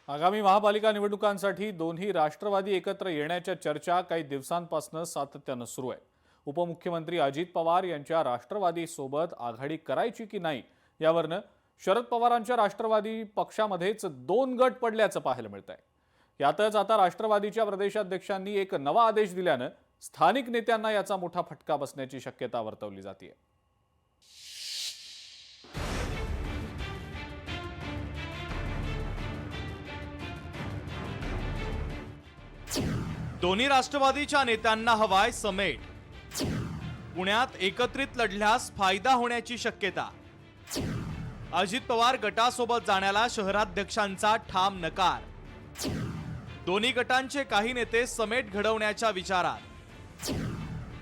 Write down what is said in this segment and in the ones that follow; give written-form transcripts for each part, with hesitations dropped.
आगामी महापालिका निवडणुकांसाठी दोन्ही राष्ट्रवादी एकत्र येण्याच्या चर्चा काही दिवसांपासून सातत्यानं सुरू आहे। उपमुख्यमंत्री अजित पवार यांच्या राष्ट्रवादी सोबत आघाडी करायची की नाही यावरनं शरद पवारांच्या राष्ट्रवादी पक्षामध्येच दोन गट पडल्याचं पाहायला मिळतंय। यातच आता राष्ट्रवादीच्या प्रदेशाध्यक्षांनी एक नवा आदेश दिल्यानं स्थानिक नेत्यांना याचा मोठा फटका बसण्याची शक्यता वर्तवली जाते। दोन्ही राष्ट्रवादीच्या नेत्यांना हवाय समेट। पुण्यात एकत्रित लढल्यास फायदा होण्याची शक्यता। अजित पवार गटासोबत जाण्याला शहराध्यक्षांचा ठाम नकार। दोन्ही गटांचे काही नेते समेट घडवण्याच्या विचारात।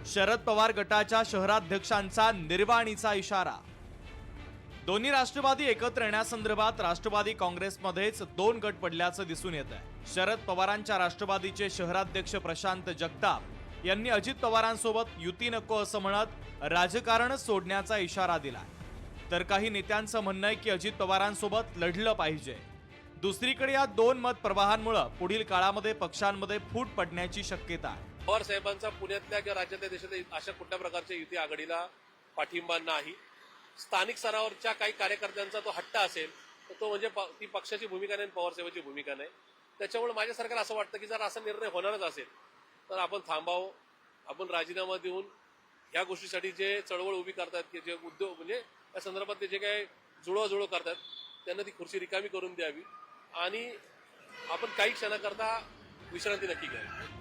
शरद पवार गटाच्या शहराध्यक्षांचा निर्वाणीचा इशारा। दोन्ही राष्ट्रवादी एकत्र येण्यासंदर्भात राष्ट्रवादी काँग्रेसमध्येच दोन गट पडल्याचं दिसून येत आहे। शरद पवारांच्या राष्ट्रवादीचे शहराध्यक्ष प्रशांत जगताप यांनी अजित पवारांसोबत युती नको असं म्हणत राजकारण सोडण्याचा इशारा दिला। तर काही नेत्यांचं म्हणणं आहे की अजित पवारांसोबत लढलं पाहिजे। दुसरीकडे या दोन मत प्रवाहांमुळे पुढील काळामध्ये पक्षांमध्ये फूट पडण्याची शक्यता आहे। पवार साहेबांचा पुण्यातल्या किंवा राज्यातल्या देशातल्या अशा कुठल्या प्रकारच्या युती आघाडीला पाठिंबा नाही। स्थानिक स्तरावरच्या काही कार्यकर्त्यांचा तो हट्ट असेल तर तो म्हणजे ती पक्षाची भूमिका नाही, पवार साहेबांची भूमिका नाही। त्याच्यामुळे माझ्या सरकारला असं वाटतं की जर असा निर्णय होणारच असेल तर आपण थांबावं, आपण राजीनामा देऊन ह्या गोष्टीसाठी जे चळवळ उभी करतात की जे उद्योग म्हणजे या संदर्भात ते जे काही जुळवाजुळव करतात त्यांना ती खुर्ची रिकामी करून द्यावी आणि आपण काही क्षणाकरता विश्रांती नक्की घ्यावी।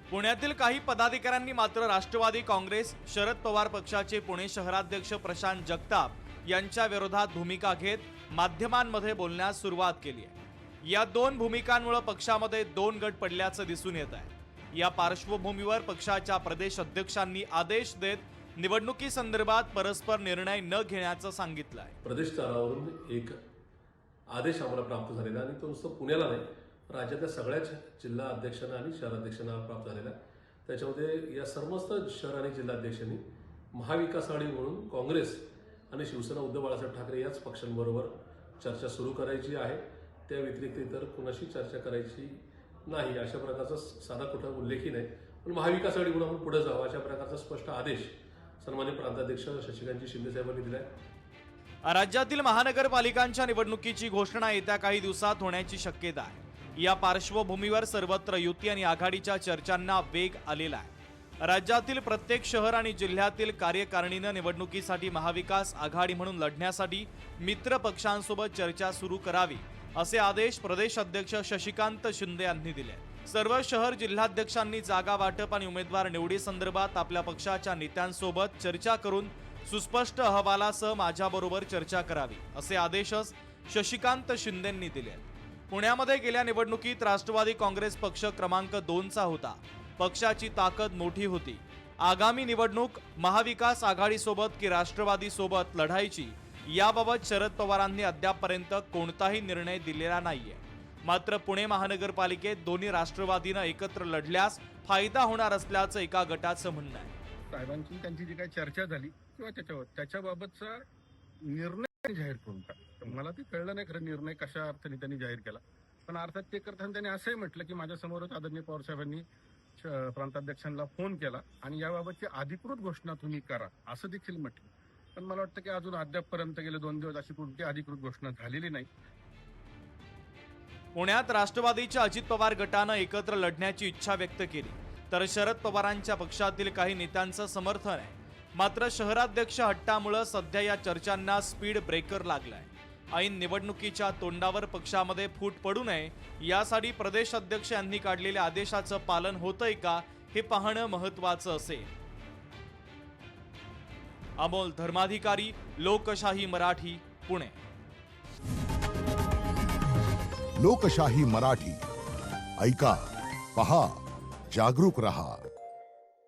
पुण्यातील काही पदाधिकाऱ्यांनी मात्र राष्ट्रवादी काँग्रेस शरद पवार पक्षाचे पुणे शहराध्यक्ष प्रशांत जगताप यांच्या विरोधात भूमिका घेत माध्यमांमध्ये बोलण्यास सुरुवात केली आहे। या दोन भूमिकांमुळे पक्षामध्ये दोन गट पडल्याचं दिसून येत आहे। या पार्श्वभूमीवर पक्षाच्या प्रदेश अध्यक्षांनी आदेश देत निवडणुकीसंदर्भात परस्पर निर्णय न घेण्याचं सांगितलं आहे। प्रदेश स्तरावरून एक आदेश आम्हाला प्राप्त झालेला आणि तो नुसतं पुण्याला नाही, राज्यातल्या सगळ्याच जिल्हा अध्यक्षांना आणि शहराध्यक्षांना प्राप्त झालेला। त्याच्यामध्ये या सर्वस्त शहर आणि जिल्हाध्यक्षांनी महाविकास आघाडी म्हणून काँग्रेस आणि शिवसेना उद्धव बाळासाहेब ठाकरे याच पक्षांबरोबर चर्चा सुरू करायची आहे। त्या व्यतिरिक्त इतर कोणाशी चर्चा करायची नाही अशा प्रकारचा साधा कुठला उल्लेखही नाही। पण महाविकास आघाडी म्हणून आपण पुढे जावं अशा प्रकारचा स्पष्ट आदेश सन्माननीय प्रांताध्यक्ष शशिकांत शिंदे साहेबांनी दिलाय। राज्यातील महानगरपालिकांच्या निवडणुकीची घोषणा येत्या काही दिवसात होण्याची शक्यता आहे। या पार्श्वभूमीवर सर्वत्र युती आणि आघाडीच्या चर्चांना वेग आलेला आहे। राज्यातील प्रत्येक शहर आणि जिल्ह्यातील कार्यकारिणीनं निवडणुकीसाठी महाविकास आघाडी म्हणून लढण्यासाठी मित्र पक्षांसोबत चर्चा सुरू करावी असे आदेश प्रदेश अध्यक्ष शशिकांत शिंदे यांनी दिले। सर्व शहर जिल्हाध्यक्षांनी जागा वाटप आणि उमेदवार निवडी संदर्भात आपल्या पक्षाच्या नेत्यांसोबत चर्चा करून सुस्पष्ट अहवालासह माझ्याबरोबर चर्चा करावी असे आदेशच शशिकांत शिंदेंनी दिले। पुण्यामध्ये गेल्या निवडणुकीत राष्ट्रवादी काँग्रेस पक्ष क्रमांक 2चा होता। पक्षाची ताकद मोठी होती। आगामी निवडणूक महाविकास आघाडीसोबत की राष्ट्रवादी सोबत लढायची याबाबत शरद पवारांनी अद्यापपर्यंत कोणताही निर्णय दिलेला नाहीये। मात्र पुणे महानगरपालिकेत दोन्ही राष्ट्रवादीनं एकत्र लढल्यास फायदा होणार असल्याचं एका गटाचं म्हणणं आहे। साहेबांची त्यांची जी काही चर्चा झाली किंवा त्याच्याबाबतचा निर्णय जाहीर करून टाकला। मला ते कळलं नाही खरं निर्णय कशा अर्थाने त्यांनी जाहीर केला, पण अर्थात ते करताना त्यांनी असंही म्हटलं की माझ्यासमोरच आदरणीय पवार साहेबांनी प्रांताध्यक्षांना फोन केला आणि याबाबतची अधिकृत घोषणा तुम्ही करा असं देखील म्हटलं। पण मला वाटतं की अजून अद्यापपर्यंत गेले 2 दिवस अशी कोणती अधिकृत घोषणा झालेली नाही। पुण्यात राष्ट्रवादीच्या अजित पवार गटानं एकत्र लढण्याची इच्छा व्यक्त केली तर शरद पवारांच्या पक्षातील काही नेत्यांचं समर्थन आहे। मात्र शहराध्यक्ष हट्टामुळे सध्या या चर्चांना स्पीड ब्रेकर लागलाय। ऐन निवडणुकीच्या तोंडावर पक्षामध्ये फूट पडू नये यासाठी प्रदेश अध्यक्ष यांनी काढलेल्या आदेशाचं पालन होतंय का हे पाहणं महत्त्वाचं असेल। अमोल धर्माधिकारी, लोकशाही मराठी, पुणे। लोकशाही मराठी ऐका, पहा, जागरूक रहा।